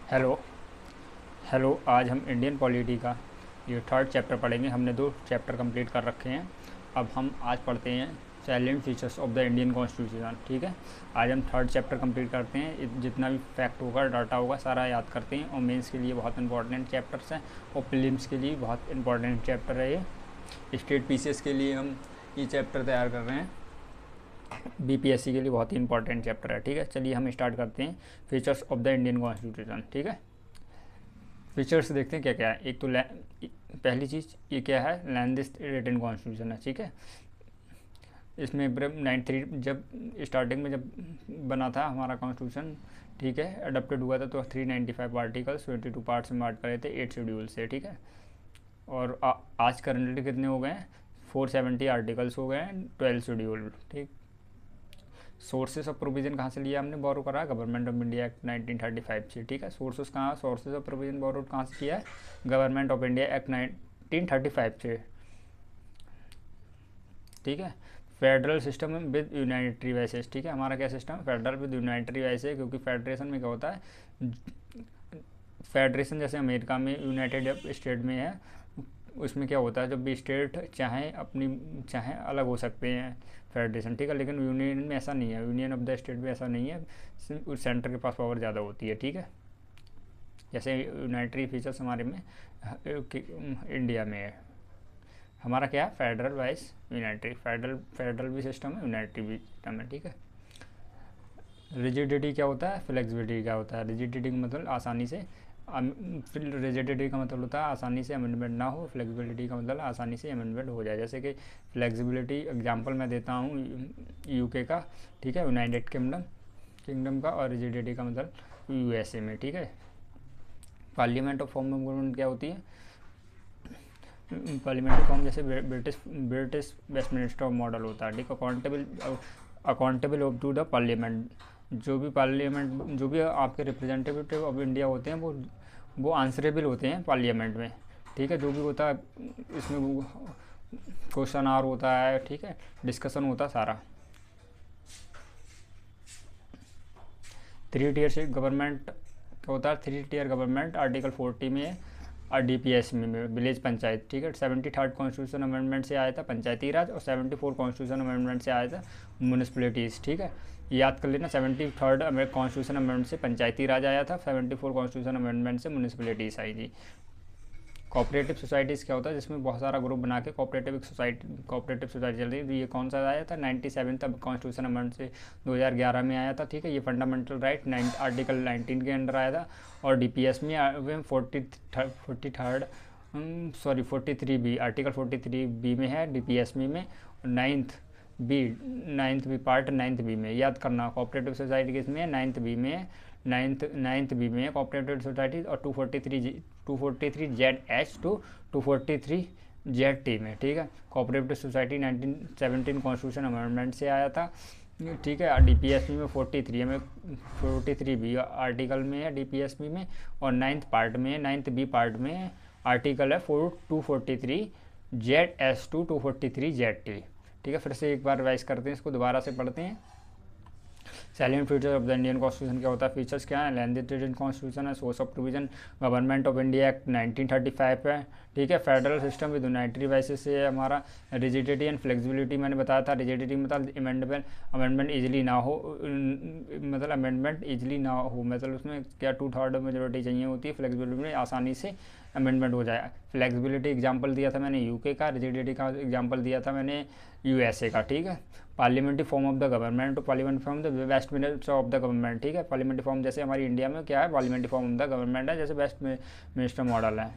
Hello hello. आज हम Indian polity का ये थर्ड चैप्टर पढ़ेंगे। हमने 2 चैप्टर कंप्लीट कर रखे हैं। अब हम आज पढ़ते हैं salient features of the Indian constitution. ठीक है, आज हम थर्ड चैप्टर कंप्लीट करते हैं। जितना भी फैक्ट होगा, डाटा होगा, सारा याद करते हैं। और मेंस के लिए बहुत इंपॉर्टेंट चैप्टर्स हैं और प्रीलिम्स के लिए बहुत इंपॉर्टेंट चैप्टर है ये। स्टेट पीसीएस के लिए हम ये चैप्टर तैयार कर रहे हैं। बीपीएससी के लिए बहुत ही इंपॉर्टेंट चैप्टर है। ठीक है, चलिए हम स्टार्ट करते हैं features of the Indian constitution. ठीक है, फीचर्स देखते हैं क्या क्या है। एक तो पहली चीज़ ये क्या है, लैंड रिटन कॉन्स्टिट्यूशन है। ठीक है, इसमें 93 जब स्टार्टिंग में जब बना था हमारा कॉन्स्टिट्यूशन, ठीक है, अडॉप्टेड हुआ था तो 395 आर्टिकल्स 22 पार्ट्स में बांट करे थे 8 शेड्यूल से। ठीक है, और आज करंटली कितने हो गए हैं, 470 आर्टिकल्स हो गए हैं, 12 शेड्यूल। ठीक, सोर्सेज ऑफ प्रोविजन कहाँ से लिया हमने, बोरो करा गवर्नमेंट ऑफ इंडिया एक्ट 1935 से। ठीक है, सोर्सेज कहाँ, सोर्सेज ऑफ प्रोविजन बोरो कहाँ से किया है, गवर्नमेंट ऑफ इंडिया एक्ट 1935 से। ठीक है, फेडरल सिस्टम विद यूनाइटरी वाइसेस। ठीक है, हमारा क्या सिस्टम है, फेडरल विद यूनाइटरी वाइसेस, क्योंकि फेडरेशन में क्या होता है, फेडरेशन जैसे अमेरिका में यूनाइटेड स्टेट में है, उसमें क्या होता है, जब भी स्टेट चाहे अलग हो सकते हैं फेडरेशन। ठीक है, लेकिन यूनियन में ऐसा नहीं है, यूनियन ऑफ द स्टेट में ऐसा नहीं है, सेंटर के पास पावर ज़्यादा होती है। ठीक है, जैसे यूनाइटरी फीचर्स हमारे में इंडिया में है। हमारा क्या है, फेडरल वाइज यूनाइटरी, फेडरल भी सिस्टम है, यूनाइटरी भी सिस्टम है। ठीक है, रिजिडिटी क्या होता है, फ्लेक्सिबिलिटी क्या होता है। रिजिडिटी का मतलब आसानी से, रिजिडिटी का मतलब होता है आसानी से अमेंडमेंट ना हो, फ्लेक्सिबिलिटी का मतलब आसानी से अमेंडमेंट हो जाए। जैसे कि फ्लेक्सिबिलिटी एग्जांपल मैं देता हूँ यूके का, ठीक है, यूनाइटेड किंगडम का, और रिजिडिटी का मतलब यूएसए में। ठीक है, parliament of form of government क्या होती है, पार्लियामेंट्री फॉर्म जैसे ब्रिटिश वेस्टमिनिस्टर मॉडल होता है। ठीक, accountable of to the parliament, जो भी आपके रिप्रेजेंटेटिव ऑफ इंडिया होते हैं वो आंसरेबल होते हैं पार्लियामेंट में। ठीक है, जो भी होता है इसमें क्वेश्चन आर होता है, ठीक है, डिस्कशन होता है सारा। 3 टीयर से गवर्नमेंट क्या होता है, 3 टीयर गवर्नमेंट आर्टिकल 40 में और डीपीएस में विलेज पंचायत। ठीक है, 73rd कॉन्स्टिट्यूशन अमेंडमेंट से आया था पंचायती राज, और 74 कॉन्स्टिट्यूशन अमेंडमेंट से आया था म्यूनिसिपलिटीज़। ठीक है, याद कर लेना, 73rd कॉन्स्टिट्यूशन अमेंडमेंट से पंचायती राज आया था, 74 कॉन्स्टिट्यूशन अमेंडमेंट से म्यूनिसिपलिटीज़ आई थी। कोऑपरेटिव सोसाइटीज़ क्या होता है, जिसमें बहुत सारा ग्रुप बना के कोऑपरेटिव सोसाइटी चल रही है। ये कौन सा आया था, 97 तब कॉन्स्टिट्यूशन अमेंडमेंट से 2011 में आया था। ठीक है, ये फंडामेंटल राइट आर्टिकल 19 के अंडर आया था। और डीपीएस में 43 बी, आर्टिकल 43 बी में है डीपीएस में, और नाइन्थ बी पार्ट 9 बी में। याद करना, कोऑपरेटिव सोसाइटी किसमें है, 9 बी में, नाइन्थ बी में कोऑपरेटिव सोसाइटी, और 243 Z H two 243 Z T में। ठीक है, कोऑपरेटिव सोसाइटी 1917 कॉन्स्टिट्यूशन अमेंडमेंट से आया था। ठीक है, डीपीएसपी में 43 बी आर्टिकल में है डीपीएसपी में, और 9th बी पार्ट में आर्टिकल है 243 Z S to 243 Z T. ठीक है, फिर से एक बार रिवाइज करते हैं, इसको दोबारा से पढ़ते हैं। Salient feature of the Indian constitution क्या होता है, फीचर्स क्या है, लैंड रिटन कॉन्स्टिट्यूशन है, source of provision government of India act 1935 है। ठीक है, फेडरल सिस्टम विद यूनाइटरी वाइसेस से हमारा। रिजिडिटी एंड फ्लेक्सिबिलिटी मैंने बताया था, रिजिडिटी मतलब अमेंडमेंट इजीली ना हो, मतलब उसमें क्या 2/3 मेजोरिटी चाहिए होती है। फ्लेक्सिबिलिटी में आसानी से अमेंडमेंट हो जाए। फ्लेक्सिबिलिटी एग्जांपल दिया था मैंने यूके का, रिजिडिटी का एग्जांपल दिया था मैंने यूएसए का। ठीक है, parliamentary form of the government, parliamentary form the Westminster of the government. ठीक है, पार्लियामेंट्री फॉर्म जैसे हमारी इंडिया में क्या है, parliamentary form of the government है, जैसे वेस्ट मिनिस्टर मॉडल है।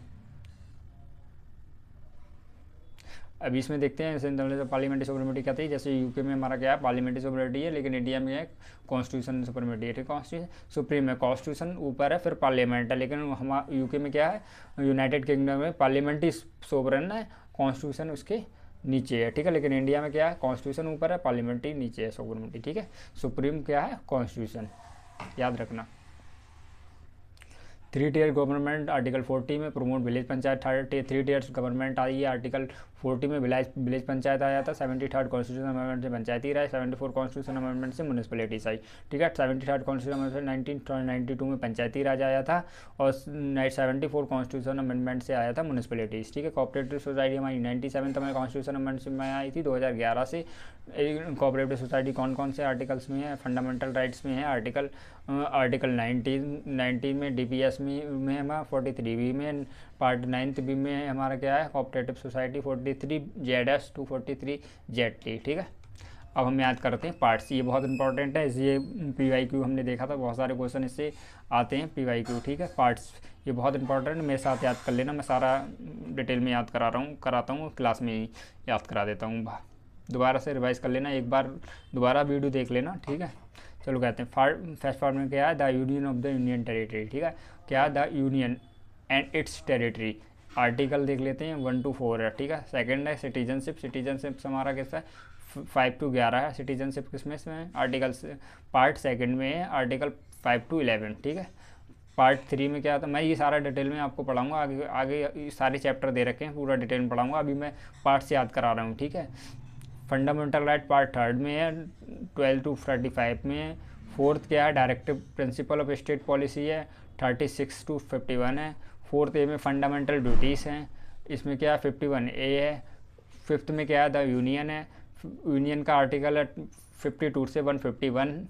अभी इसमें देखते हैं, जैसे पार्लियामेंट्री सुपरमिटी क्या थी, जैसे यूके में हमारा क्या है, पार्लियामेंट्री सुपरमिटी है, लेकिन इंडिया में है कॉन्स्टिट्यूशन सुपरमिटी है। ठीक, कॉन्स्टिट्यूशन सुप्रीम है, कॉन्स्टिट्यूशन ऊपर है, फिर पार्लियामेंट है। लेकिन हमारा यूके में क्या है, यूनाइटेड किंगडम में पार्लियामेंट्री सोवरेन है, कॉन्स्टिट्यूशन उसके नीचे है। ठीक है, लेकिन इंडिया में क्या है, कॉन्स्टिट्यूशन ऊपर है, पार्लियामेंट्री नीचे है, सुपरमिटी। ठीक है, सुप्रीम क्या है, कॉन्स्टिट्यूशन, याद रखना। 3 टीयर गवर्नमेंट आर्टिकल 40 में promote village panchayat. 3 tiers government आई है आर्टिकल 40 में विलेज पंचायत आया था, 73rd कॉन्स्टिट्यूशन अमेंडमेंट से पंचायती राज, 74 कॉन्स्टिट्यूशन अमेंडमेंट से म्यूनिसिपैलिटीज आई, ठीक है। 73rd कॉन्स्टिट्यूशन अमेंडमेंट 1992 में पंचायती राज आया था और 74 कॉन्स्टिट्यूशन अमेंडमेंट से आया था म्यूनिसिपैलिटीज, ठीक है। कोऑपरेटिव सोसाइटी हमारी 97 में कॉन्स्टिट्यूशन अमेंडमेंट में आई थी 2011 से। कोऑपरेटिव सोसाइटी कौन कौन से आर्टिकल्स में है, फंडामेंटल राइट्स में है आर्टिकल 19 में, डीपीएस में हमारा 43 बी में, पार्ट 9 बी में हमारा क्या है, कोऑपरेटिव सोसाइटी 43 जेड.एस टू 43 जेड.टी, ठीक है। अब हम याद करते हैं पार्ट्स, ये बहुत इंपॉर्टेंट है, ये पीवाईक्यू हमने देखा था, बहुत सारे क्वेश्चन इससे आते हैं पीवाईक्यू, ठीक है। पार्ट्स ये बहुत इंपॉर्टेंट है, मेरे साथ याद कर लेना, मैं सारा डिटेल में याद कराता हूँ, क्लास में ही याद करा देता हूँ, दोबारा से रिवाइज कर लेना, एक बार दोबारा वीडियो देख लेना, ठीक है। चलो कहते हैं फर्स्ट पार्ट में क्या है, the union of the union territory, ठीक है। क्या the union and it's territory, article देख लेते हैं 1 to 4 है, ठीक है। सेकंड है सिटीजनशिप हमारा कैसा है 5 to 11 है, सिटीजनशिप किसमें है, आर्टिकल पार्ट सेकंड में है आर्टिकल 5 to 11, ठीक है। पार्ट 3 में क्या था, मैं ये सारा डिटेल में आपको पढ़ाऊंगा, आगे सारे चैप्टर दे रखे हैं, पूरा डिटेल में पढ़ाऊंगा, अभी मैं पार्ट से याद करा रहा हूँ, ठीक है। फंडामेंटल राइट पार्ट 3 में है, 12 to 35 में है। फोर्थ क्या है, directive principle of state policy है, 36 to 51 है। फोर्थ ए में फंडामेंटल ड्यूटीज़ हैं, इसमें क्या है 51A है। फिफ्थ में क्या है, द यूनियन है, यूनियन का आर्टिकल है 52 से 151,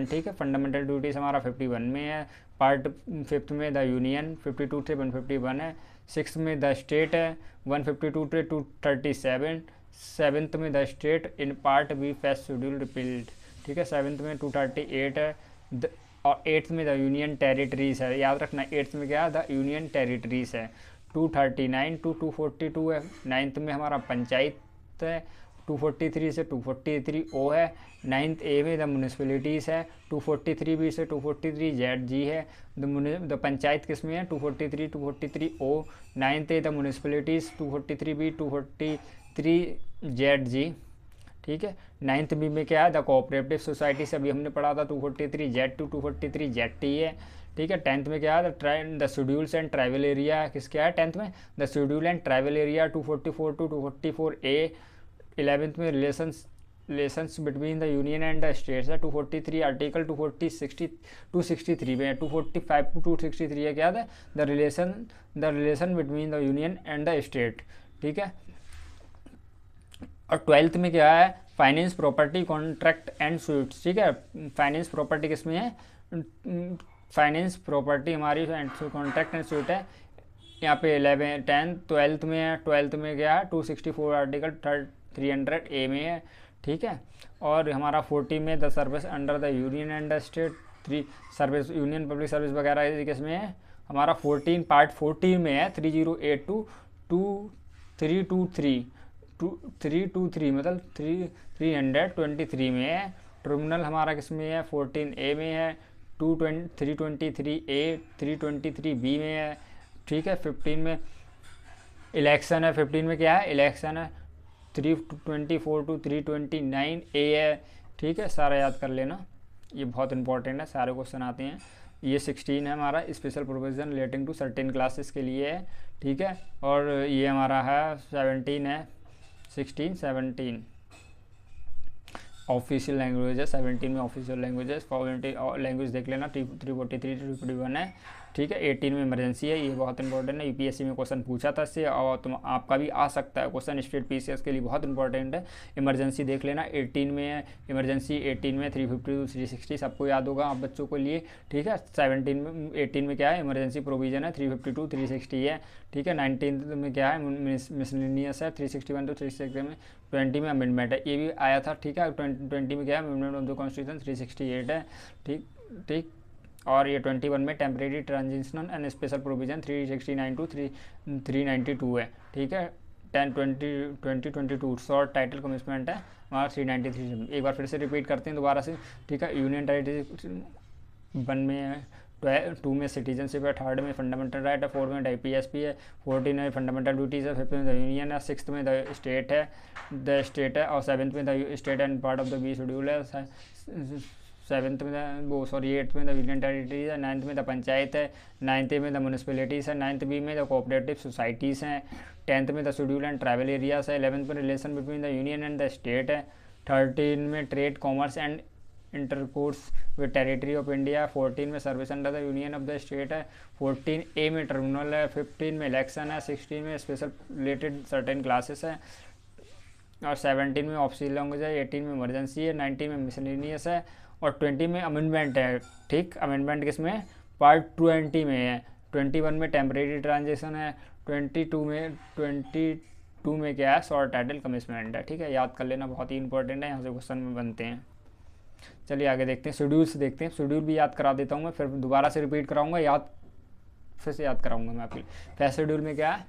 ठीक है। फंडामेंटल ड्यूटीज़ हमारा 51 में है। पार्ट फिफ्थ में द यूनियन 52 से 151 है। सिक्स में द स्टेट है 152 से 237। सेवन्थ में the state in part B first schedule repealed, ठीक है। सेवन्थ में 238 है। और एट्थ में द यूनियन टेरिटरीज है, याद रखना एट्थ में क्या है, द यूनियन टेरिटरीज है। 239 to 242 है। नाइन्थ में हमारा पंचायत है, 243 से 243 ओ है। नाइन्थ ए में द म्यूनिसिपैलिटीज़ है, 243 बी से 243 जेड जी है। द पंचायत किस में है, 243 O. Ninth A the municipalities 243 B 243 Z G, ठीक है। नाइन्थ बी में क्या है, द कोऑपरेटिव सोसाइटी से अभी हमने पढ़ा था 243 जेड टू 243 जेड टी है, ठीक है। टेंथ में क्या है, the schedules and tribal area किस क्या है, टेंथ में the schedule and tribal area 244 to 244 A. 11th में relations between the union and the states है, 243 आर्टिकल 263 में है। 245 to 263 है क्या है, the relation between the union and the state, ठीक है। और 12th में क्या है, finance property contract and suites, ठीक है। फाइनेंस प्रॉपर्टी किसमें है, फाइनेंस प्रॉपर्टी हमारी कॉन्ट्रैक्ट एंड स्यूट है। यहाँ पे 11 10 12th में है। 12th में क्या है, 264 आर्टिकल 300 ए में है, ठीक है। और हमारा 40 में the service under the union and the state 3 service union public service वगैरह किसमें है, हमारा 14 पार्ट 14 में है। 3082 323 मतलब 323 में है। टर्मिनल हमारा किसमें है, 14A में है। 323A 323B में है, ठीक है। 15 में इलेक्शन है, 15 में क्या है, इलेक्शन है। 324 to 329A है, ठीक है। सारा याद कर लेना, ये बहुत इंपॉर्टेंट है, सारे क्वेश्चन आते हैं। ये 16 है हमारा special provision relating to certain classes के लिए है, ठीक है। और ये हमारा है 17 है, 17 ऑफिशियल लैंग्वेज है। 17 में ऑफिशियल लैंग्वेजेस लैंग्वेज देख लेना, 343 341 है, ठीक है। 18 में इमरजेंसी है, ये बहुत इंपॉर्टेंट है, यूपीएससी में क्वेश्चन पूछा था इससे, और तुम आपका भी आ सकता है क्वेश्चन, स्टेट पीसीएस के लिए बहुत इंपॉर्टेंट है। इमरजेंसी देख लेना, 18 में है इमरजेंसी। 18 में 350 360 सबको याद होगा आप बच्चों के लिए, ठीक है। 18 में क्या है, इमरजेंसी प्रोविजन है, 352 360 है, ठीक है। 19 में क्या है, मिसलेनियस है, 361 to 360 में। 20 में अमेंडमेंट है, ये भी आया था, ठीक है। 20 में क्या है, अमेंडमेंट ऑफ द कॉन्स्टिट्यूशन 368 है, ठीक। और ये 21 में temporary transitional and special provision 369 to 392 है, ठीक है। 2022 शॉर्ट टाइटल कमिटमेंट है हमारा 393। एक बार फिर से रिपीट करते हैं दोबारा से, ठीक है। यूनियन टेरिटरी 1 में है, 2 में सिटीजनशिप है, 3rd में फंडामेंटल राइट है, 4 में IPSP है, 14 में फंडामेंटल ड्यूटीज़ है, 5th में द यूनियन है, 6th में द स्टेट है, और 7th में the state and part of the B schedule है, सेवन्थ में वो सॉरी 8th में द यूनियन टेरिटरीज है, 9th में द पंचायत है, 9th में द म्यूनिसिपैलिटीज़ है, 9th बी में द कोऑपरेटिव सोसाइटीज़ हैं, 10th में the schedule and tribal areas है, 11th में relation between the union and the state है, 13 में trade commerce and intercourse with territory of India, 14 में service under the union of the state है, 14A में tribunal है, 15 में इलेक्शन है, 16 में स्पेशल रिलेटेड सर्टेन क्लासेस है, और 17 में ऑप्शनल लैंग्वेज है, 18 में इमरजेंसी है, 19 में मिसलेनियस है, और 20 में अमेंडमेंट है। ठीक, अमेंडमेंट किसमें, पार्ट 20 में है। 21 में टेम्परेरी ट्रांजेक्शन है, 22 में क्या है, शॉर्ट टाइटल कमिटमेंट है। ठीक है, याद कर लेना, बहुत ही इंपॉर्टेंट है, यहाँ से क्वेश्चन में बनते हैं। चलिए आगे देखते हैं, शेड्यूल्स देखते हैं। शेड्यूल भी याद करा देता हूँ मैं, फिर दोबारा से रिपीट कराऊंगा, फिर से याद कराऊंगा मैं आपके लिए। फर्स्ट शेड्यूल में क्या है,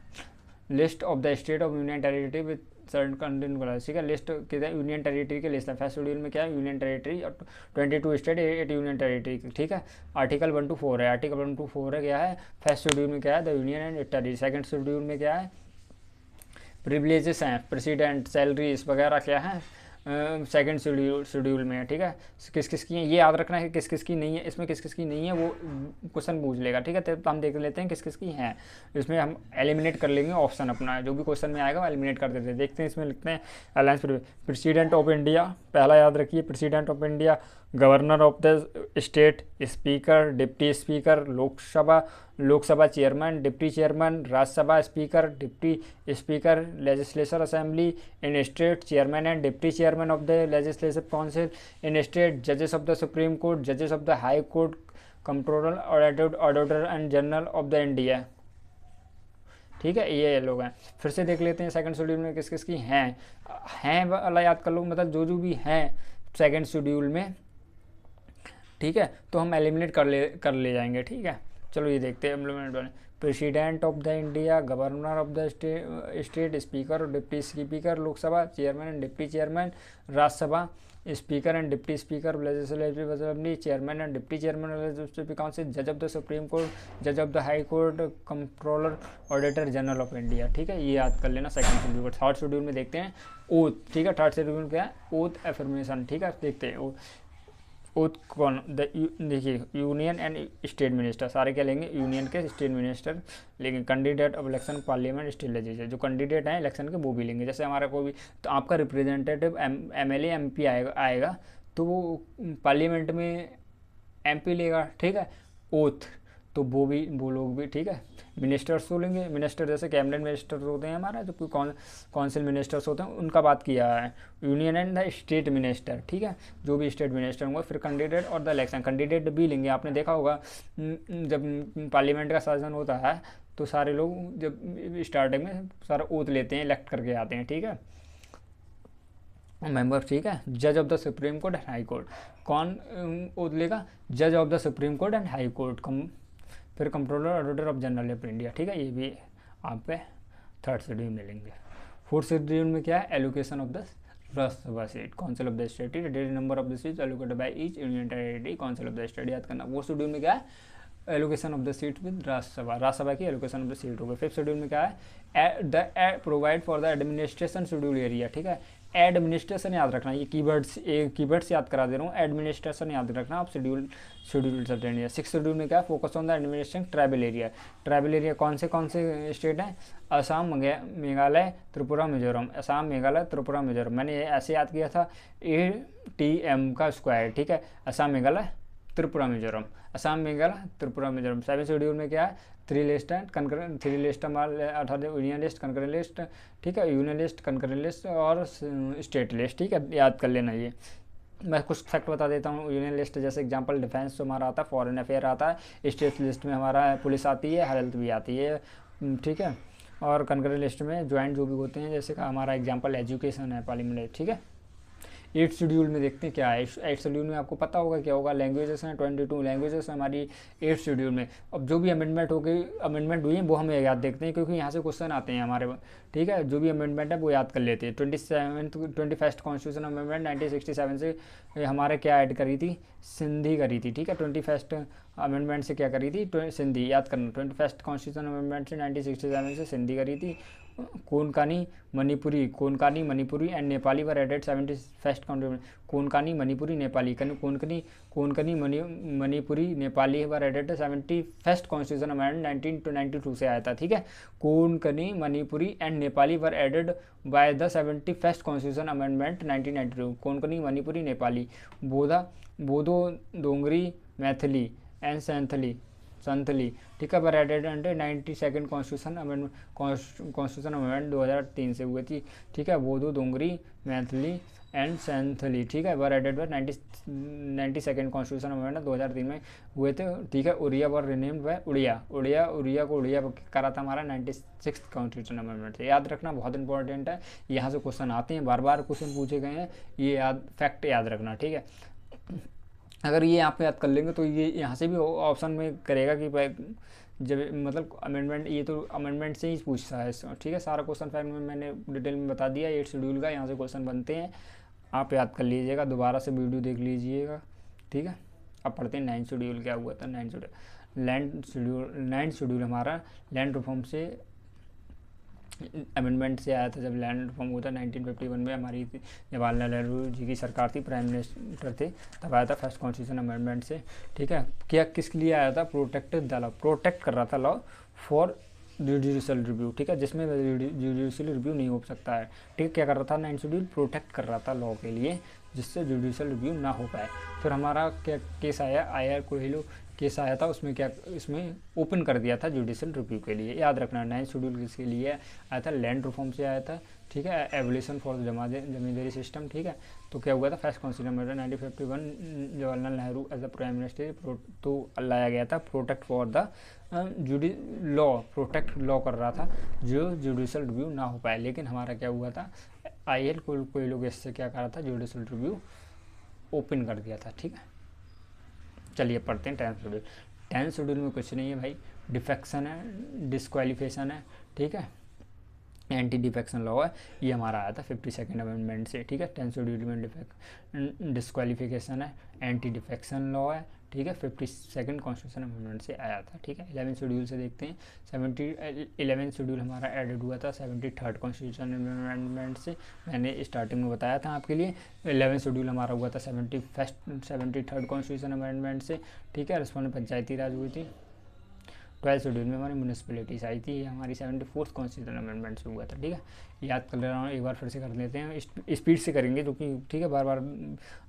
list of the state of union territory with certain content class. ठीक है, लिस्ट किधर, यूनियन टेरिटरी की लिस्ट है। फर्स्ट शेड्यूल में क्या है, यूनियन टेरिटरी और 22 स्टेट 8 यूनियन टेरिटरी। ठीक है, आर्टिकल 1 to 4 है। आर्टिकल 1 to 4 है क्या है, फर्स्ट शेड्यूल में क्या है, the union and territory. Second schedule में क्या है, प्रिविलेजेस हैं, प्रेसिडेंट, सैलरीज वगैरह क्या है, सेकंड शेड्यूल में है। ठीक है, किस किस की है ये याद रखना है, किस किस की नहीं है, इसमें किस किस की नहीं है वो क्वेश्चन पूछ लेगा। ठीक है, तो हम देख लेते हैं किस किस की हैं, इसमें हम एलिमिनेट कर लेंगे ऑप्शन अपना, जो भी क्वेश्चन में आएगा वो एलिमिनेट कर देते हैं। देखते हैं, इसमें लिखते हैं अलायंस प्रेसिडेंट ऑफ इंडिया, पहला याद रखिए, president of India, governor of the state, speaker, deputy speaker, Lok Sabha chairman, deputy chairman, Rajya Sabha speaker, deputy speaker, legislature assembly in state, chairman and deputy chairman of the legislative council in state, जजेस of the supreme court, जजेस of the high court, controller, auditor and general of the India. ठीक है, ये लोग हैं। फिर से देख लेते हैं सेकंड शेड्यूल में किस किस की हैं वाला याद कर लो, मतलब जो भी हैं सेकंड शेड्यूल में। ठीक है, तो हम एलिमिनेट कर ले जाएंगे। ठीक है, चलो ये देखते हैं इम्प्लीमेंट वाले। President of the India, governor of the state, speaker, deputy speaker, Lok Sabha chairman and deputy chairman, Rajya Sabha speaker and deputy speaker, legislative assembly chairman and deputy chairman, legislative council, जज ऑफ द सुप्रीम कोर्ट, जज of the high court, controller, auditor general of India. ठीक है, ये याद कर लेना second schedule. Third schedule में देखते हैं ओथ। ठीक है, थर्ड शेड्यूल में क्या है, ओथ एफर्मेशन। ठीक है, देखते हैं ओथ कौन, देखिए यूनियन एंड स्टेट मिनिस्टर, सारे क्या लेंगे, यूनियन के स्टेट मिनिस्टर लेंगे। Candidate of election parliament state legislature, जो कैंडिडेट हैं इलेक्शन के वो भी लेंगे। जैसे हमारा कोई भी, तो आपका रिप्रेजेंटेटिव MLA MP आएगा तो वो पार्लियामेंट में MP लेगा। ठीक है, ओथ तो वो लोग भी। ठीक है, मिनिस्टर्स तो लेंगे, मिनिस्टर जैसे कैबिनेट मिनिस्टर्स होते हैं हमारा, जो काउंसिल मिनिस्टर्स होते हैं उनका बात किया है। Union and the state minister. ठीक है, जो भी स्टेट मिनिस्टर होंगे। फिर कैंडिडेट और द इलेक्शन, कैंडिडेट भी लेंगे। आपने देखा होगा जब पार्लियामेंट का सेशन होता है तो सारे लोग जब स्टार्टिंग में सारा ओथ लेते हैं, इलेक्ट करके आते हैं। ठीक है, मेंबर। ठीक है, जज of the supreme court and high court, कौन ओथ लेगा, जज of the supreme court and high court. फिर controller, auditor of general of India. ठीक है, ये भी आप पे थर्ड शेड्यूल में लेंगे। फोर्थ शेड्यूल में क्या है, allocation of the Rajya Sabha seat, council of the state. Daily number of the seats allocated by each union territory, council of the state याद करना। वो शेड्यूल में क्या है, allocation of the seat with Rajya Sabha की एलोकेशन ऑफ द सीट होगा। Fifth schedule में क्या है, the provide for the administration schedule area. ठीक है, एडमिनिस्ट्रेशन याद रखना, ये कीवर्ड्स याद करा दे रहा हूँ, एडमिनिस्ट्रेशन याद रखना आप। Schedule certain area. Six schedule में क्या है, focus on the administration tribal area. Tribal area कौन से स्टेट हैं, असम, मेघालय, त्रिपुरा, मिजोरम। असम, मेघालय, त्रिपुरा, मिजोरम। मैंने ऐसे याद किया था, ATM का स्क्वायर। ठीक है, असम, मेघालय, त्रिपुरा, मिजोरम, असम, मेघालय, त्रिपुरा, मिजोरम। सेवन शेड्यूल में क्या है, थ्री लिस्ट अर्थात यूनियन लिस्ट, कंकरेंट लिस्ट। ठीक है, यूनियन लिस्ट, कंकरेंट लिस्ट और स्टेट लिस्ट। ठीक है, याद कर लेना ये। मैं कुछ फैक्ट बता देता हूँ। यूनियन लिस्ट जैसे एग्जांपल डिफेंस तो हमारा आता है, फॉरेन अफेयर आता है। स्टेट लिस्ट में हमारा पुलिस आती है, हेल्थ भी आती है। ठीक है, और कंकरेंट लिस्ट में ज्वाइंट जो भी होते हैं, जैसे हमारा एग्जांपल एजुकेशन है, पार्लियामेंट। ठीक है, 8th शेड्यूल में देखते हैं क्या है। 8th शेड्यूल में आपको पता होगा क्या होगा, लैंग्वेजेस हैं 22 लैंग्वेजेस हमारी 8th शेड्यूल में। अब जो भी अमेंडमेंट हुई है वो हमें याद देखते हैं, क्योंकि यहाँ से क्वेश्चन आते हैं हमारे। ठीक है, जो भी अमेंडमेंट है वो याद कर लेते हैं। 21st कॉन्स्टिट्यूशन अमेंडमेंट 1967 से हमारे क्या ऐड करी थी, सिंधी करी थी। ठीक है, 21st अमेंडमेंट से क्या करी थी, सिंधी याद करना। 21st कॉन्स्टिट्यूशन अमेंडमेंट से 1967 से सिंधी करी थी। Konkani Manipuri and Nepali were added 70 first count. Konkani Manipuri Nepali Konkani Manipuri Nepali were added 70 first constitution amendment 1992 से आया था, ठीक है। Konkani Manipuri and Nepali were added by the 70 first constitution amendment 1992। Konkani Manipuri Nepali Bodo Dogri Maithili and Santhali, ठीक है, were added under 92nd constitution amendment 2003 से हुई थी, ठीक है। बोधो डोंगरी मैथिली एंड संथली, ठीक है, were added by 92nd constitution amendment 2003 में हुए थे, ठीक है। Oriya were renamed by Oriya को उड़िया करा था हमारा 96th कॉन्स्टिट्यूशन अमेंडमेंट से। याद रखना, बहुत इंपॉर्टेंट है, यहाँ से क्वेश्चन आते हैं, बार बार क्वेश्चन पूछे गए हैं, ये फैक्ट याद रखना, ठीक है। अगर ये यहाँ पे याद कर लेंगे तो ये यहाँ से भी ऑप्शन में करेगा कि जब मतलब अमेंडमेंट, ये तो अमेंडमेंट से ही पूछता है, ठीक है। सारा क्वेश्चन फैक्ट में मैंने डिटेल में बता दिया, 8 शेड्यूल का यहाँ से क्वेश्चन बनते हैं, आप याद कर लीजिएगा, दोबारा से वीडियो देख लीजिएगा, ठीक है। अब पढ़ते हैं 9th शेड्यूल क्या हुआ था। 9th शेड्यूल हमारा लैंड रिफॉर्म से अमेंडमेंट से आया था। जब लैंड रिफॉर्म हुआ था 1951 में, हमारी जवाहरलाल नेहरू जी की सरकार थी, प्राइम मिनिस्टर थे, तब आया था फर्स्ट कॉन्स्टिट्यूशन अमेंडमेंट से, ठीक है। क्या किसके लिए आया था? प्रोटेक्टेड द लॉ, प्रोटेक्ट कर रहा था लॉ फॉर जुडिशियल रिव्यू, ठीक है, जिसमें जुडिशियल रिव्यू नहीं हो सकता है, ठीक है। क्या कर रहा था 9th शेड्यूल? प्रोटेक्ट कर रहा था लॉ के लिए, जिससे जुडिशियल रिव्यू ना हो पाए। फिर हमारा क्या केस आया, आया कोहेलो केस आया था, उसमें क्या, इसमें ओपन कर दिया था जुडिशियल रिव्यू के लिए। याद रखना 9th शेड्यूल किसके लिए आया था? लैंड रिफॉर्म से आया था, ठीक है। एवोल्यूशन फॉर जमींदारी सिस्टम, ठीक है। तो क्या हुआ था? First constitution amendment 1951 Jawaharlal Nehru as the prime minister तो लाया गया था, protect for the protect law कर रहा था, जो जुडिशियल रिव्यू ना हो पाए। लेकिन हमारा क्या हुआ था? IL कोई लोग इससे क्या करा था? जुडिशियल रिव्यू ओपन कर दिया था, ठीक है। चलिए पढ़ते हैं 10th शेड्यूल। 10th शेड्यूल में कुछ नहीं है भाई, डिफेक्शन है, डिस्क्वालिफिकेशन है, ठीक है, एंटी डिफेक्शन लॉ है, ये हमारा आया था 52nd अमेंडमेंट से, ठीक है। 10th शेड्यूल में डिस्क्वालिफिकेशन है, एंटी डिफेक्शन लॉ है, ठीक है, 52nd कॉन्स्टिट्यूशन अमेंडमेंट से आया था, ठीक है। 11th शेड्यूल से देखते हैं। 11th शेड्यूल हमारा एडेड हुआ था 73rd कॉन्स्टिट्यूशन अमेंडमेंट से, मैंने स्टार्टिंग में बताया था आपके लिए। 11th शेड्यूल हमारा हुआ था 73rd कॉन्स्टिट्यूशन अमेंडमेंट से, ठीक है। उसमें पंचायती राज हुई थी। 12th शेड्यूल में हमारी म्यूनिसिपैलिटीज आई थी, ये हमारी 74th कॉन्स्टिट्यूशन अमेंडमेंट से हुआ था, ठीक है। याद कर रहा हूँ, एक बार फिर से कर लेते हैं, स्पीड से करेंगे, जो कि ठीक है, बार बार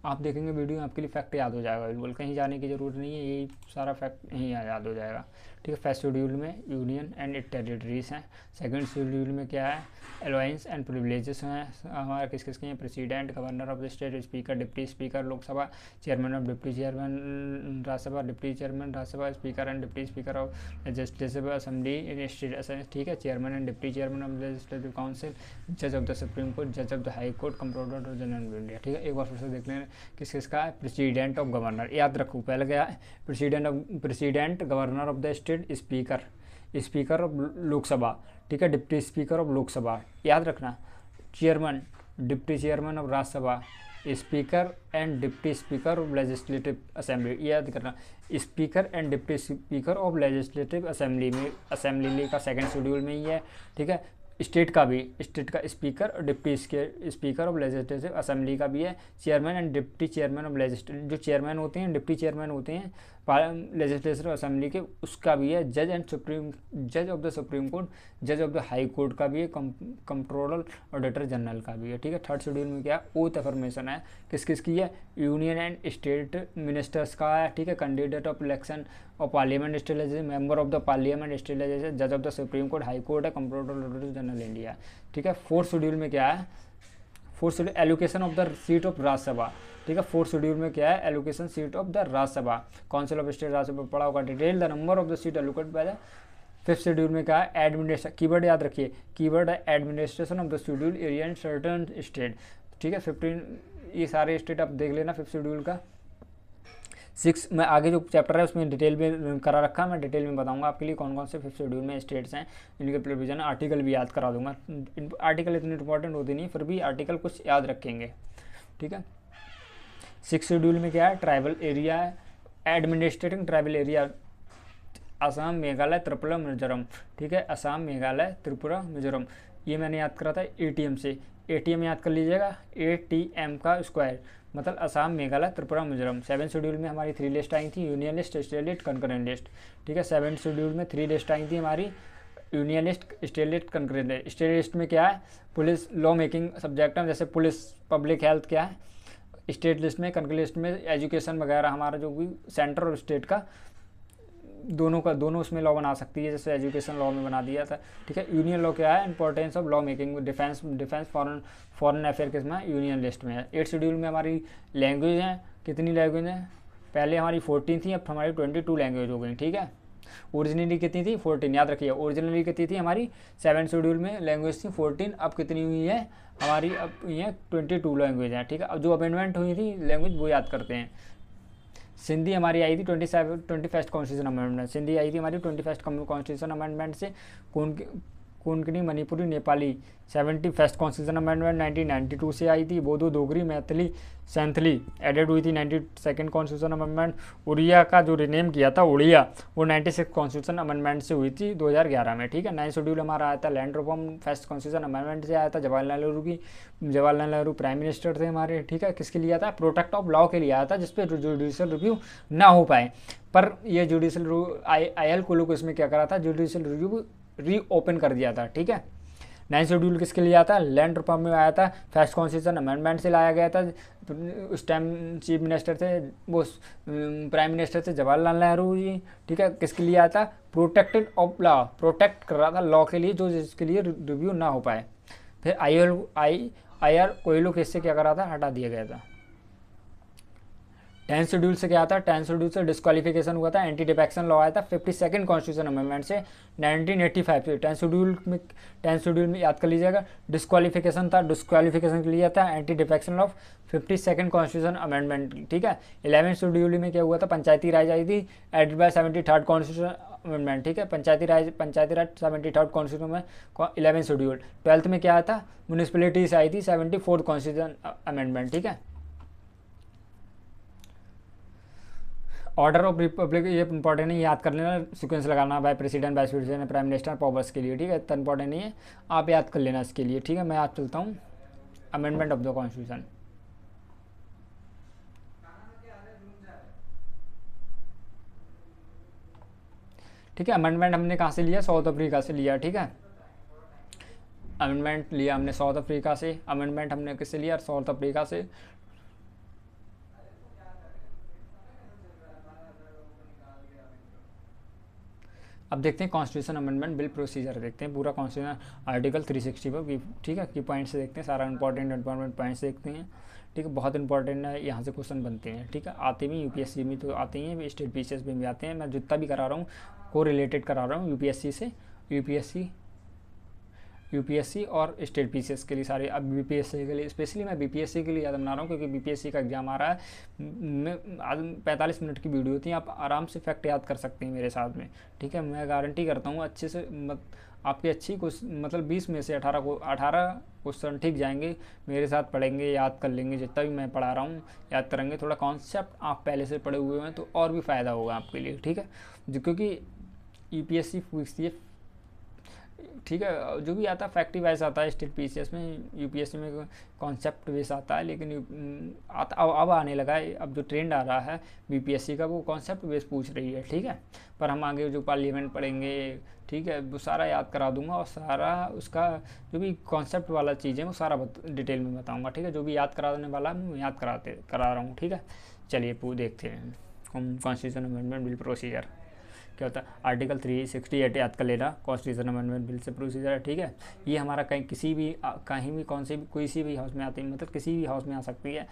आप देखेंगे वीडियो, आपके लिए फैक्ट याद हो जाएगा, बिल्कुल कहीं जाने की ज़रूरत नहीं है, यही सारा फैक्ट यहीं याद हो जाएगा, ठीक है। फर्स्ट शेड्यूल में यूनियन एंड इट टेरिटरीज हैं। सेकंड शेड्यूल में क्या है? अलाउंस एंड प्रिविलेजेस हैं हमारा, किस किस के हैं? President, governor of the state, speaker, deputy speaker Lok Sabha, chairman of deputy chairman Rajya Sabha, deputy chairman Rajya Sabha, speaker and deputy speaker of legislative assembly in state, ठीक है। Chairman and deputy chairman of legislative council, जज of the supreme court, जज of the high court, comptroller of general of India, ठीक है। एक बार फिर से देख लें किस किस का है? प्रेसिडेंट ऑफ गवर्नर, याद रखो पहले क्या है? President governor of the state, speaker of Lok Sabha, ठीक है, डिप्टी स्पीकर ऑफ लोकसभा, याद रखना। Chairman, deputy chairman of Rajya Sabha, speaker and deputy speaker of legislative assembly, याद करना। Speaker and deputy speaker of legislative assembly में, असेंबली का 2nd शेड्यूल में ही है, ठीक है। स्टेट का भी, स्टेट का स्पीकर और deputy speaker of legislative assembly का भी है। Chairman and deputy chairman of legislative, जो चेयरमैन होते हैं, डिप्टी चेयरमैन होते हैं लेजिस्लेटिव असेंबली के, उसका भी है। जज ऑफ द सुप्रीम कोर्ट, जज ऑफ द हाई कोर्ट का भी है, कंट्रोलर ऑडिटर जनरल का भी है, ठीक है। 3rd शेड्यूल में क्या? ओथ अफर्मेशन है, किस किस की है? यूनियन एंड स्टेट मिनिस्टर्स का है, ठीक है। कैंडिडेट ऑफ इलेक्शन और parliament state legislature, member of the parliament state legislature, जज of the supreme court, high court है, कंट्रोलर ऑडिटर जनरल इंडिया, ठीक है। 4th शेड्यूल में क्या है? 4th schedule allocation of the seat of Rajya Sabha, ठीक है। 4th शेड्यूल में क्या है? Allocation seat of the Rajya Sabha, council of state Rajya Sabha पढ़ा होगा detail, the number of the seat allocated by the. 5th schedule में क्या है? एडमिनिस्ट्रेशन, कीवर्ड याद रखिए, कीवर्ड है administration of the schedule area in certain state, ठीक है। 15 ये सारे स्टेट आप देख लेना 5th शेड्यूल का। 6 में आगे जो चैप्टर है उसमें डिटेल में करा रखा है, मैं डिटेल में बताऊंगा आपके लिए कौन कौन से 5th शेड्यूल में स्टेट्स हैं, इनके प्रोविजन, आर्टिकल भी याद करा दूंगा। आर्टिकल इतने इंपॉर्टेंट होते नहीं, फिर भी आर्टिकल कुछ याद रखेंगे, ठीक है। 6th शेड्यूल में क्या है? ट्राइबल एरिया है, administrating tribal area, Assam, Meghalaya, Tripura, Mizoram, ठीक है। असम, मेघालय, त्रिपुरा, मिजोरम, ये मैंने याद करा था ATM से, ATM याद कर लीजिएगा, ATM का स्क्वायर मतलब असम, मेघालय, त्रिपुरा, मिजोरम। 7 शेड्यूल में हमारी 3 लिस्ट आई थी, union list, state list, concurrent list, ठीक है। 7 शेड्यूल में 3 लिस्ट आई थी हमारी, union list, state list, concurrent list. State list में क्या है, पुलिस लॉ मेकिंग सब्जेक्ट है, जैसे पुलिस, पब्लिक हेल्थ क्या है स्टेट लिस्ट में। कंकरेंट लिस्ट में एजुकेशन वगैरह हमारा जो भी सेंटर और स्टेट का दोनों उसमें लॉ बना सकती है, जैसे एजुकेशन लॉ में बना दिया था, ठीक है। यूनियन लॉ क्या है, importance of law making, defence foreign affair किसमें, यूनियन लिस्ट में है। 8 शेड्यूल में हमारी लैंग्वेज हैं, कितनी लैंग्वेज हैं, पहले हमारी 14 थी, अब हमारी 22 लैंग्वेज हो गई, ठीक है। ओरिजिनली कितनी थी, 14, याद रखिए। ओरिजिनली कितनी थी हमारी, 7 शेड्यूल में लैंग्वेज थी 14, अब कितनी हुई है हमारी, अब ये 22 लैंग्वेज हैं, ठीक है। अब जो अमेंडमेंट हुई थी लैंग्वेज वो याद करते हैं। सिंधी हमारी आई थी 21st कॉन्स्टिट्यूशन अमेंडमेंट, सिंधी आई थी हमारी 21st कॉन्स्टिट्यूशन अमेंडमेंट से। Konkani, Manipuri, Nepali 71st constitution amendment 1992 से आई थी। बोडो, डोगरी, मैथिली, सेंथली एडेड हुई थी 92nd कॉन्स्टिट्यूशन अमेंडमेंट। उड़िया का जो रिनेम किया था उड़िया, वो 96 कॉन्स्टिट्यूशन अमेंडमेंट से हुई थी 2011 में, ठीक है। 9 शेड्यूल हमारा आया था land reform, first constitution amendment से आया था। जवाहरलाल नेहरू प्राइम मिनिस्टर थे हमारे, ठीक है। किसके लिए आया था, प्रोटेक्ट ऑफ लॉ के लिए आया था, जिसपे जुडिशियल रिव्यू ना हो पाए। पर ये जुडिशियल IL कोलो को इसमें क्या करा था, जुडिशियल रिव्यू रीओपन कर दिया था, ठीक है। 9 शेड्यूल किसके लिए आया था, लैंड रिफॉर्म में आया था, फर्स्ट कॉन्स्टिट्यूशन अमेंडमेंट से लाया गया था। उस टाइम चीफ मिनिस्टर थे, वो प्राइम मिनिस्टर थे जवाहरलाल नेहरू जी, ठीक है। किसके लिए आया था, प्रोटेक्टेड ऑफ लॉ, प्रोटेक्ट कर रहा था लॉ के लिए, जो जिसके लिए रिव्यू ना हो पाए। फिर IR कोयलो केस से क्या करा था, हटा दिया गया था। 10 शेड्यूल से क्या आता है, 10 शेड्यूल से डिस्क्वालिफिकेशन हुआ था, एंटी डिफेक्शन लॉ आया था 52nd कॉन्स्टिट्यूशन अमेंडमेंट से 1985 से। 10 शेड्यूल में याद कर लीजिएगा, डिस्क्वालिफिकेशन था, डिस्क्वालिफिकेशन के लिए था anti defection law 52nd constitution amendment, ठीक है। 11 शेड्यूल में क्या हुआ था, पंचायती राज आई थी, added by 73rd constitution amendment, ठीक है। पंचायती राज 73rd कॉन्स्टिट्यूशन में 11 शेड्यूल। 12th में क्या आया था, म्यूनिसिपलिटीज आई थी 74th कॉन्स्टिट्यूशन अमेंडमेंट, ठीक है। ऑर्डर ऑफ रिपब्लिक, ये इंपॉर्टेंट नहीं, याद कर लेना, सीक्वेंस लगाना, by president, vice president, prime minister, powers के लिए, ठीक है। इतना इंपॉर्टेंट नहीं है, आप याद कर लेना इसके लिए, ठीक है। मैं आज चलता हूँ अमेंडमेंट ऑफ द कॉन्स्टिट्यूशन, ठीक है। अमेंडमेंट हमने कहाँ से लिया, साउथ अफ्रीका से लिया, ठीक है। अमेंडमेंट लिया हमने साउथ अफ्रीका से, अमेंडमेंट हमने किससे लिया, साउथ अफ्रीका से। अब देखते हैं कॉन्स्टिट्यूशन अमेंडमेंट बिल प्रोसीजर, देखते हैं पूरा कॉन्स्टिट्यूशन आर्टिकल 360 पर, ठीक है। की पॉइंट्स देखते हैं, सारा इंपॉर्टेंट पॉइंट्स देखते हैं, ठीक है। बहुत इंपॉर्टेंट है, यहाँ से क्वेश्चन बनते हैं, ठीक है। आते भी UPSC में तो आते ही हैं, स्टेट PCS में भी आते हैं। मैं जितना भी करा रहा हूँ को रिलेटेड करा रहा हूँ UPSC से, UPSC और स्टेट PCS के लिए सारे। अब BPSC के लिए स्पेशली मैं BPSC के लिए याद बना रहा हूँ, क्योंकि BPSC का एग्जाम आ रहा है। 45 मिनट की वीडियो थी, आप आराम से फैक्ट याद कर सकते हैं मेरे साथ में, ठीक है। मैं गारंटी करता हूँ अच्छे से, आपकी अच्छी मतलब 20 में से 18 क्वेश्चन ठीक जाएंगे, मेरे साथ पढ़ेंगे, याद कर लेंगे, जितना भी मैं पढ़ा रहा हूँ याद करेंगे। थोड़ा कॉन्सेप्ट आप पहले से पढ़े हुए हैं तो और भी फ़ायदा होगा आपके लिए, ठीक है। क्योंकि UPSC पूछती है, ठीक है, जो भी आता है फैक्ट वाइज आता है स्टेट PCS में, UPSC में कॉन्सेप्ट बेस आता है, लेकिन अब आने लगा है, अब जो ट्रेंड आ रहा है BPSC का वो कॉन्सेप्ट बेस पूछ रही है, ठीक है। पर हम आगे जो पार्लियामेंट पढ़ेंगे, ठीक है, वो सारा याद करा दूंगा, और सारा उसका जो भी कॉन्सेप्ट वाला चीज़ है वो सारा डिटेल में बताऊँगा, ठीक है। जो भी याद कराने वाला मैं याद करा रहा हूँ, ठीक है। चलिए देखते हैं कॉन्स्टिट्यूशन अमेंडमेंट बिल प्रोसीजर क्या होता है। आर्टिकल 368 याद कर लेना, कॉन्स्टिट्यूशन अमेंडमेंट बिल से प्रोसीजर है, ठीक है। ये हमारा कहीं भी कोई सी भी हाउस में आती है, मतलब किसी भी हाउस में आ सकती है,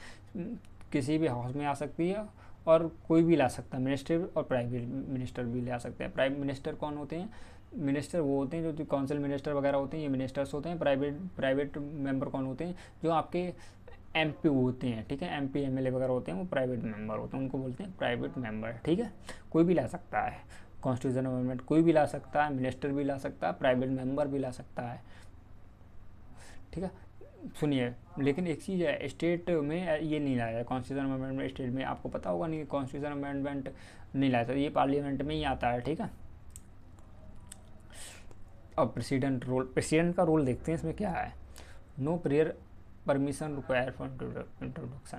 किसी भी हाउस में आ सकती है, और कोई भी ला सकता है, मिनिस्टर और प्राइवेट मिनिस्टर भी ला सकते हैं। प्राइम मिनिस्टर कौन होते हैं, मिनिस्टर वो होते हैं जो काउंसिल मिनिस्टर वगैरह होते हैं, ये मिनिस्टर्स होते हैं। प्राइवेट मेंबर कौन होते हैं, जो आपके MP होते हैं, ठीक है। MP MLA वगैरह होते हैं, वो प्राइवेट मेंबर होते हैं, उनको बोलते हैं प्राइवेट मेंबर, ठीक है। कोई भी ला सकता है कॉन्स्टिट्यूशन अमेंडमेंट, कोई भी ला सकता है, मिनिस्टर भी ला सकता है, प्राइवेट मेंबर भी ला सकता है, ठीक है। सुनिए, लेकिन एक चीज़ है, स्टेट में ये नहीं लाया है कॉन्स्टिट्यूशन अमेंडमेंट, स्टेट में आपको पता होगा नहीं, कॉन्स्टिट्यूशन अमेंडमेंट नहीं लाया था, ये पार्लियामेंट में ही आता है, ठीक है। अब प्रेसिडेंट का रोल देखते हैं इसमें क्या है। No prayer permission require for introduction,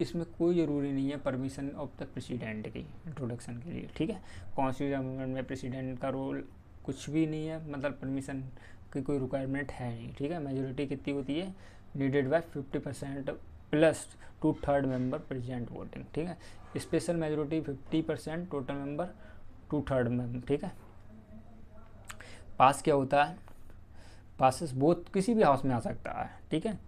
इसमें कोई ज़रूरी नहीं है परमिशन ऑफ द प्रेसिडेंट की इंट्रोडक्शन के लिए, ठीक है। कॉन्स्टिट्यूशन अमेंडमेंट में प्रेसिडेंट का रोल कुछ भी नहीं है, मतलब परमिशन की कोई रिक्वायरमेंट है नहीं, ठीक है। मेजोरिटी कितनी होती है, needed bye 50% plus 2/3 member present voting, ठीक है। Special majority 50%, total member 2/3 member, ठीक है। पास क्या होता है, पासिस बोथ किसी भी हाउस में आ सकता है, ठीक है।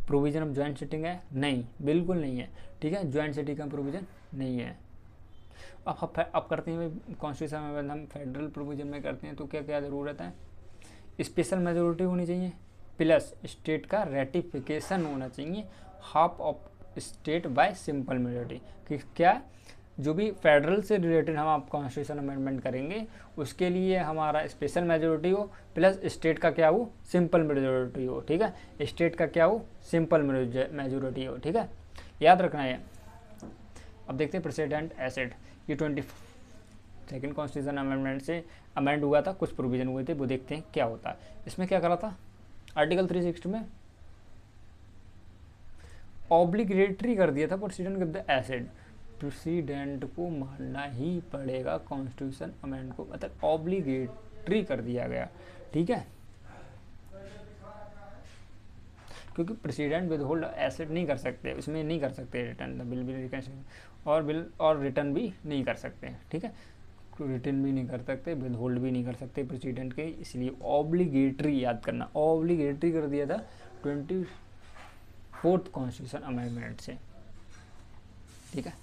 प्रोविजन ऑफ ज्वाइंट सिटिंग है, नहीं, बिल्कुल नहीं है, ठीक है। ज्वाइंट सिटिंग का प्रोविजन नहीं है। अब करते हैं कॉन्स्टिट्यूशन में, हम फेडरल प्रोविजन में करते हैं तो क्या क्या ज़रूरत है, स्पेशल मेजोरिटी होनी चाहिए प्लस स्टेट का रेटिफिकेशन होना चाहिए, half of state by simple majority. कि क्या, जो भी फेडरल से रिलेटेड हम आप कॉन्स्टिट्यूशन अमेंडमेंट करेंगे उसके लिए हमारा स्पेशल मेजोरिटी हो प्लस स्टेट का क्या हो, सिंपल मेजोरिटी हो, ठीक है। स्टेट का क्या हो, सिंपल मेजोरिटी हो, ठीक है, याद रखना है। अब देखते हैं प्रेसिडेंट एसेट, ये 22nd कॉन्स्टिट्यूशन अमेंडमेंट से अमेंड हुआ था, कुछ प्रोविजन हुए थे, वो देखते हैं क्या होता है। इसमें क्या करा था, आर्टिकल 360 में ऑब्लिगेटरी कर दिया था president give the asset, president को मानना ही पड़ेगा कॉन्स्टिट्यूशन अमेंड को, मतलब ऑब्लिगेटरी कर दिया गया, ठीक है। क्योंकि प्रेसिडेंट विद होल्ड एसेट नहीं कर सकते, उसमें नहीं कर सकते रिटर्न, बिल भी रिटर्न भी नहीं कर सकते, ठीक है। रिटर्न भी नहीं कर सकते, विद होल्ड भी नहीं कर सकते प्रेसिडेंट के, इसलिए ऑब्लिगेटरी याद करना, ऑब्लिगेटरी कर दिया था 24th कॉन्स्टिट्यूशन अमेंडमेंट से, ठीक है।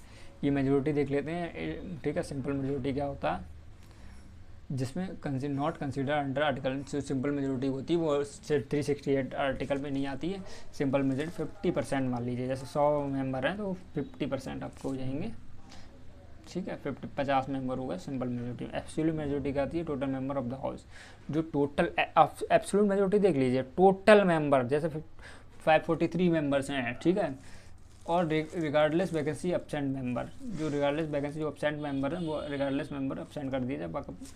ये मेजोरिटी देख लेते हैं, ठीक है। सिंपल मेजोरिटी क्या होता है, जिसमें नॉट कंसिडर अंडर आर्टिकल, जो सिंपल मेजोरिटी होती है वो 368 आर्टिकल में नहीं आती है। सिंपल मेजोरिटी 50% मान लीजिए, जैसे 100 मेंबर हैं तो 50% आपको हो जाएंगे, ठीक है। 50 मेंबर हो गए सिंपल मेजोरिटी। एब्सोल्यूट मेजोरिटी क्या आती है, total member of the house, जो टोटल एब्सोल्यूट मेजोरिटी देख लीजिए, टोटल मेंबर जैसे 543 मेंबर्स हैं, ठीक है। और रिगार्डलेस वैकेंसी एब्सेंट मेंबर, जो रिगार्डलेस वैकेंसी जो एब्सेंट मेंबर है वो रिगार्डलेस मेंबर एब्सेंट कर दीजिए,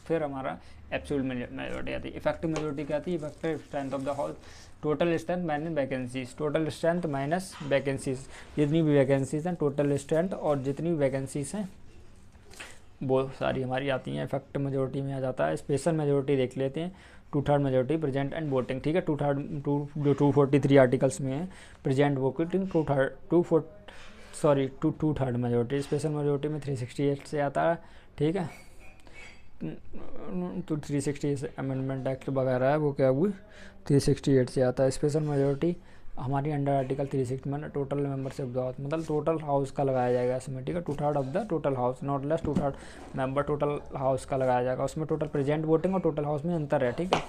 फिर हमारा एब्सोल्यूट मेजोरिटी आती है। इफेक्टिव मेजोरिटी क्या आती है, effective strength of the house, total strength minus vacancies, total strength minus vacancies, जितनी भी वैकेंसीज हैं टोटल स्ट्रेंथ और जितनी भी वैकेंसीज हैं वो सारी हमारी आती हैं, इफेक्टिव मेजोरिटी में आ जाता है। स्पेशल मेजोरिटी देख लेते हैं, 2/3 मेजोरिटी प्रेजेंट एंड वोटिंग, ठीक है। 243 आर्टिकल्स में है, present voting 2/3 majority. Special majority में 368 से आता है, ठीक है। तो 360 अमेंडमेंट एक्ट वगैरह है वो क्या हुई 368 से आता है। स्पेशल मेजोरिटी हमारी अंडर आर्टिकल 360 में टोटल मेंबरशिप मतलब टोटल हाउस का लगाया जाएगा इसमें, ठीक है। 2/3 of the total house, not less 2/3 member total house का लगाया जाएगा। उसमें टोटल प्रेजेंट वोटिंग और टोटल हाउस में अंतर है, ठीक है।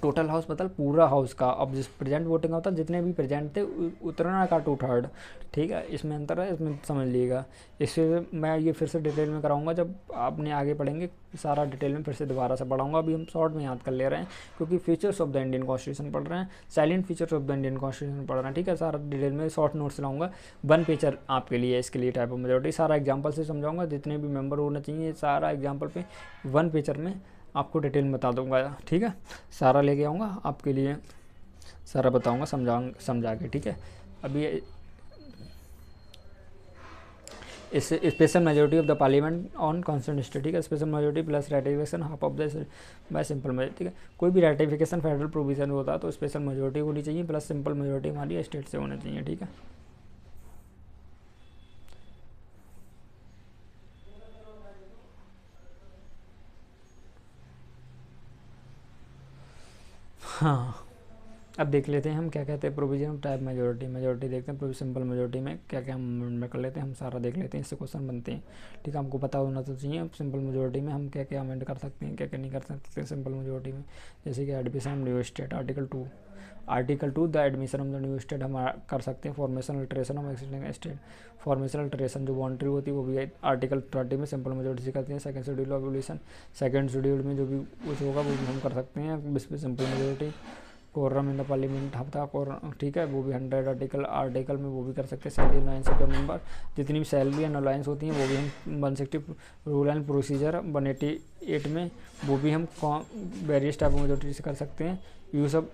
टोटल हाउस मतलब पूरा हाउस का, अब जिस प्रेजेंट वोटिंग होता है जितने भी प्रेजेंट थे उतना का 2/3, ठीक है। इसमें अंतर है, इसमें समझ लीजिएगा। इससे मैं ये फिर से डिटेल में कराऊंगा, जब आपने आगे पढ़ेंगे सारा डिटेल में फिर से दोबारा से पढ़ाऊंगा। अभी हम शॉर्ट में याद कर ले रहे हैं क्योंकि features of the Indian constitution पढ़ रहे हैं, salient features of the Indian constitution पढ़ रहे हैं, ठीक है। सारा डिटेल में शॉर्ट नोट्स लाऊंगा, 1 पेजर आपके लिए, इसके लिए टाइप ऑफ मेजोरिटी सारा एग्जाम्पल से समझाऊंगा, जितने भी मेंबर होना चाहिए सारा एग्जाम्पल पे 1 पेजर में आपको डिटेल में बता दूंगा, ठीक है। सारा लेके आऊँगा आपके लिए, सारा बताऊंगा समझा के, ठीक है। अभी इस special majority of the parliament on constitution state, ठीक है। Special majority plus ratification half of the by simple majority, ठीक है। कोई भी रेटिफिकेशन फेडरल प्रोविजन होता है तो स्पेशल मेजोरिटी होनी चाहिए प्लस सिंपल मेजोरिटी हमारी स्टेट से होनी चाहिए, ठीक है। हाँ, अब देख लेते हैं हम क्या कहते हैं प्रोविजन ऑफ टाइप मेजोरिटी देखते हैं। सिंपल मेजोरिटी में क्या क्या हम अमेंडमेंट कर लेते हैं, हम सारा देख लेते हैं, इससे क्वेश्चन बनते हैं, ठीक है। हमको पता होना तो चाहिए सिंपल मेजोरिटी में हम क्या क्या अमेंड कर सकते हैं, क्या क्या नहीं कर सकते सिंपल मेजोरिटी में। जैसे कि admission of new state, article 2 the admission of the new state हम कर सकते हैं। Formation alteration of existing state, formation alteration जो बाउंड्री होती है वो भी आर्टिकल 30 में सिंपल मेजोरिटी से करते हैं। Second schedule of evolution, second schedule में जो भी कुछ होगा वो भी हम कर सकते हैं, इस पर simple majority. Quorum in the parliament हफ्ता कोरम, ठीक है, वो भी 100 आर्टिकल में वो भी कर सकते हैं। सैलरी अलाउंस के मेंबर, जितनी भी सैलरी एंड अलाउंस होती हैं वो भी हम 160 रूल एंड प्रोसीजर 188 में वो भी हम वेरियस टाइप ऑफ मेथोडोलॉजी से कर सकते हैं। Use of